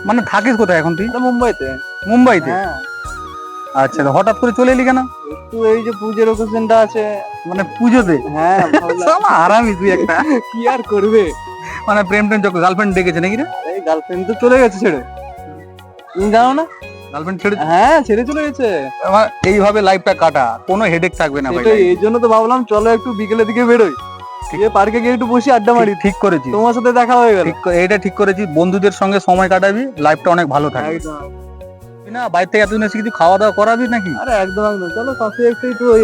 মানে থাকিস কোথায় এখন তুই? মুম্বাইতে। মুম্বাইতে? হ্যাঁ। আচ্ছা, হঠাৎ করে চলে এলি কেন? একটু এই যে পুজোর অকেশনটা আছে। মানে পুজোতে? হ্যাঁ। শালা আরামই তুই একটা। কি আর করবে, মানে প্রেম টেম চক্কর, গার্লফ্রেন্ড ডেকেছে নাকি রে? এই গার্লফ্রেন্ড তো চলে গেছে ছেড়ে, তুমি জানো না? গার্লফ্রেন্ড ছেড়ে? হ্যাঁ, ছেড়ে চলে গেছে। এইভাবে লাইফটা কাটা, কোনো হেডেক থাকবে না ভাই। সেটাই, এই জন্য তো ভাবলাম চলো একটু বিকেলের দিকে বেরোই, গিয়ে পার্কে গিয়ে একটু বসে আড্ডা মারি। ঠিক করেছিস, তোমার সাথে দেখা হয়ে গেল। এটা ঠিক করেছিস। বন্ধুদের সঙ্গে সময় কাটাবি, লাইফটা অনেক ভালো থাকবে। একদম। তুই না বাইরে থেকে এতদিন এসে কিছু খাওয়া দাওয়া করাবি নাকি? আরে একদম একদম, চলো পাশে একটু ওই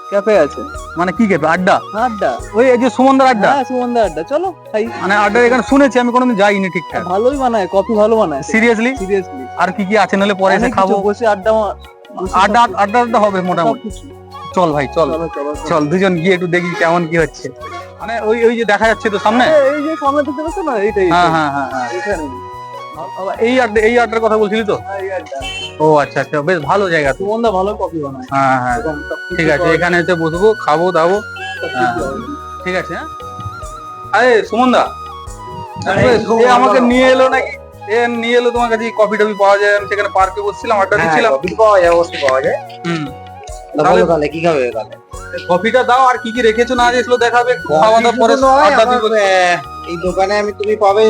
ক্যাফে আছে। মানে কি খেতে? আড্ডা? আড্ডা, ওই এই যে সুমনদার আড্ডা? হ্যাঁ সুমনদা আড্ডা, চলো খাই। মানে আড্ডা এখানে শুনেছি, আমি কোনোদিন যাইনি ঠিকঠাক। ভালোই বানায়, কফি ভালো বানায়। সিরিয়াসলি? সিরিয়াসলি। আর কি কি আছে, নাহলে পরে এসে খাবো। বসে আড্ডা আড্ডা আড্ডা আড্ডা হবে মোটামুটি। চল ভাই চল, চল দুজন গিয়ে একটু দেখি কেমন কি হচ্ছে। মানে ওই ওই যে দেখা যাচ্ছে তো সামনে, এই যে সামনে দেখতে পাচ্ছ না, এইটাই। হ্যাঁ হ্যাঁ হ্যাঁ হ্যাঁ, এখানে। এই আড্ডার কথা বলছিলি তো? এই আড্ডা। ও আচ্ছা আচ্ছা, বেশ ভালো জায়গা তো। সুমনদা ভালো কফি বানায়। হ্যাঁ হ্যাঁ, ঠিক আছে, এখানে এসে বসবো, খাবো দাবো। হ্যাঁ, ঠিক আছে। হ্যাঁ, আরে সুমনদা, এ আমাকে নিয়ে এলো নাকি? নিয়ে এলো তোমার কাছে কফি টফি পাওয়া যায়? আমি সেখানে পার্কে বসছিলাম, আড্ডা দিচ্ছিলাম। পাওয়া যায়, অবশ্যই পাওয়া যায়। হুম, তাহলে কি খাবে? কফিটা দাও, আর কি কি রেখেছো না রেখেছো দেখাবে, খাওয়া দাওয়ার পরে আড্ডা দিব। এই দোকানে তুমি পাবে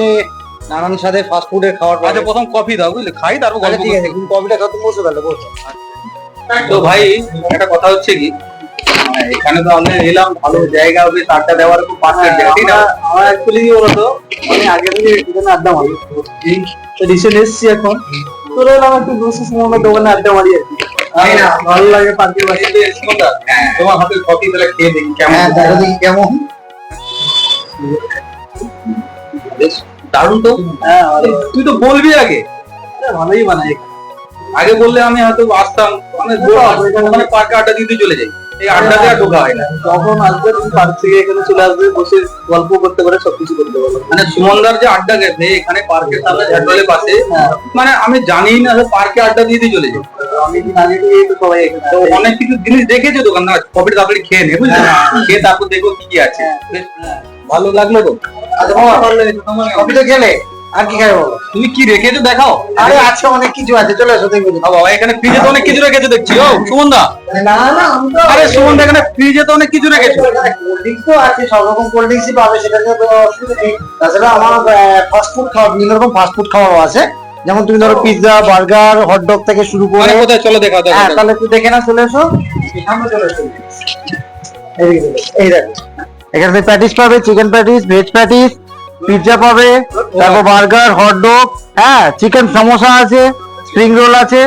নানান সাথে ফাস্ট ফুডের খাবার। আচ্ছা, প্রথম কফি দাও, বুঝলে, খাই তারপর গল্প ঠিক আছে, করতে। তুমি কফিটা খাও, তুমি বসো তাহলে, বসো। তো ভাই, একটা কথা হচ্ছে কি, এখানে তো আমরা এলাম, ভালো জায়গা হবে, আড্ডা দেওয়ার খুব পারফেক্ট জায়গা, ঠিক না? আমার অ্যাকচুয়ালি কি বলতো, আমি আগে থেকে এখানে আড্ডা মারি, তো রিসেন্ট এসেছি এখন, চলে এলাম একটু বসে সুমনের দোকানে আড্ডা মারি আর কি। ভালো লাগে পার্কের পাশে। তোমার হাতের কফি তাহলে খেয়ে দেখি কেমন। হ্যাঁ, দেখো দেখি কেমন। বেশ দারুণ তো। হ্যাঁ, তুই তো বলবি আগে, ভালোই বানাই। আগে বললে আমি হয়তো আসতাম, মানে পার্কে আড্ডা দিতে চলে যাই, এই আড্ডাতে আর ঢোকা হয় না। যখন আসবে তুমি পার্ক থেকে এখানে চলে আসবে, বসে গল্প করতে পারে, সবকিছু করতে পারবে। মানে সুমনদার যে আড্ডা গেছে এখানে পার্কের সামনে ঝাড়বালের পাশে, মানে আমি জানি না পার্কে আড্ডা দিতে চলে যাই। আমি দিন আগে থেকে তো সবাই এখানে তো অনেক কিছু জিনিস দেখেছো দোকান না, কফিটা তারপরে খেয়ে নে, বুঝলে, খেয়ে তারপর দেখো কি কি আছে। বেশ ভালো লাগলো তো। আচ্ছা বাবা, কফিটা খেলে আর কি খাবে বলো? তুমি কি রেখেছো দেখাও। আরে আছে, অনেক কিছু আছে, চলে এসো দেখবো। বাবা, এখানে ফ্রিজে তো অনেক কিছু রেখেছো দেখছি। ও সুমনদা, না না, আমি তো আরে সুমনদা, এখানে ফ্রিজে তো অনেক কিছু রেখেছো। কোল্ড ড্রিঙ্কস তো আছে, সব রকম কোল্ড ড্রিঙ্কসই পাবে, সেটা নিয়ে তো অসুবিধা নেই। তাছাড়া আমার ফাস্ট ফুড খাওয়া, বিভিন্ন রকম ফাস্ট ফুড খাওয়াও আছে, যেমন তুমি ধরো পিৎজা, বার্গার, হটডগ থেকে শুরু করে। মানে কোথায়, চলো দেখাও দেখাও। হ্যাঁ, তাহলে তুই দেখে না, চলে এসো সামনে, চলে এসো। এই দেখো, এখানে প্যাটিস পাবে, chicken patties, veg patties, pizza পাবে, তারপর বার্গার, হটডগ, হ্যাঁ, চিকেন সমোসা আছে, স্প্রিং রোল আছে,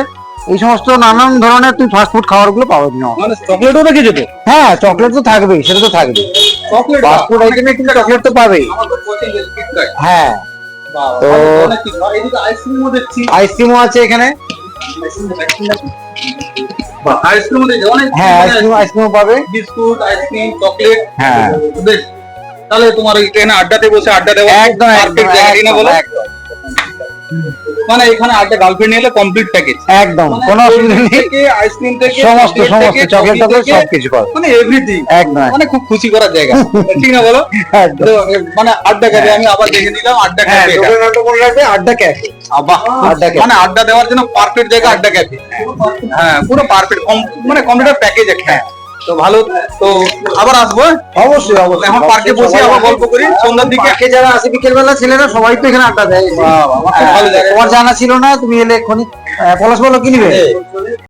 এই সমস্ত নানান ধরনের তুমি ফাস্ট ফুড খাবার গুলো পাবে না। মানে চকলেটও রেখেছো তো? হ্যাঁ, চকলেট তো থাকবেই, সেটা তো থাকবে। চকলেট, ফাস্ট ফুড আইটেমে কিন্তু চকলেট তো পাবেই। আমার খুব পছন্দের কিটক্যাট। হ্যাঁ, বাবা, তো অনেক কিছু। আর এদিকে আইসক্রিমও দেখছি। আইসক্রিমও আছে এখানে। আইসক্রিমও দেখছি অনেক। হ্যাঁ, আইসক্রিমও পাবে, বিস্কুট, আইসক্রিম, চকলেট। হ্যাঁ। বেশ, তাহলে তোমার এখানে আড্ডাতে বসে আড্ডা দেওয়া একদম পারফেক্ট জায়গা, তাই না বলো? একদম মানে এখানে আড্ডা গার্লফ্রেন্ড নিয়ে কমপ্লিট প্যাকেজ। একদম, কোনো অসুবিধা নেই, আইসক্রিম থেকে সমস্ত chocolate থেকে, চকলেট coffee টকলেট থেকে, সবকিছু পাবে, মানে এভরিথিং। একদম। মানে খুব খুশি করার জায়গা, ঠিক না বলো? একদম। তো, মানে আড্ডা ক্যাফে আমি আবার দেখে নিলাম, আড্ডা হ্যাঁ, ক্যাফে। দোকানের নামটা মনে রাখবে, আড্ডা ক্যাফে। আড্ডা ক্যাফে। মানে আড্ডা দেওয়ার জন্য পারফেক্ট জায়গা আড্ডা ক্যাফে। হ্যাঁ, পুরো পারফেক্ট, মানে কম্পিউটার প্যাকেজ একটা। তো ভালো, তো আবার আসবো। অবশ্যই অবশ্যই, এখন পার্কে বসে আবার গল্প করি সন্ধ্যার দিকে। পার্কে যারা আসে বিকেল বেলা, ছেলেরা সবাই তো এখানে আড্ডা দেয়। বাহ, বাহ, খুব ভালো জায়গা। তোমার জানা ছিল না, তুমি এলে এক্ষুনি। পলাশ বলো, কি নিবে?